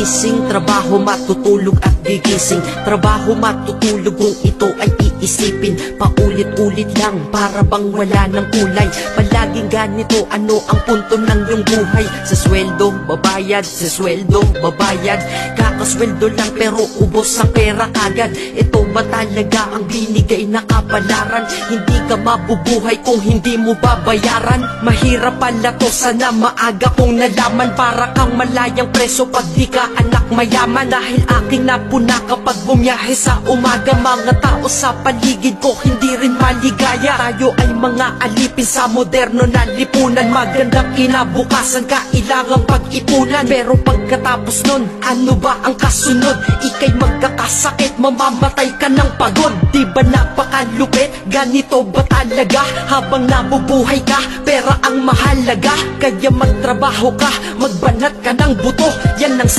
gigising. Trabaho, matutulog at gigising. Trabaho, matutulog kung ito ay iisipin. Paulit-ulit lang para bang wala ng kulay. Palaging ganito, ano ang punto ng iyong buhay? Sa sweldo, babayad. Sa sweldo, babayad. Kakasweldo lang pero ubos ang pera kagad. Ito ba talaga ang binigay na kapalaran? Hindi ka mabubuhay kung hindi mo babayaran. Mahirap pala to, sana maaga kong nalaman. Para kang malayang preso pag di ka anak mayaman. Dahil aking napuna kapag bumiyahe sa umaga. Mga tao sa paligid ko hindi rin maligaya. Tayo ay mga alipin sa moderno na lipunan. Magandang kinabukasan, kailangang pag-ipunan. Pero pagkatapos nun, ano ba ang kasunod? Ika'y magkakasakit, mamamatay ka ng pagod. Di ba napakalupit? Ganito ba talaga? Habang nabubuhay ka, pera ang mahalaga. Kaya magtrabaho ka, magbanat ka ng buto. Yan ang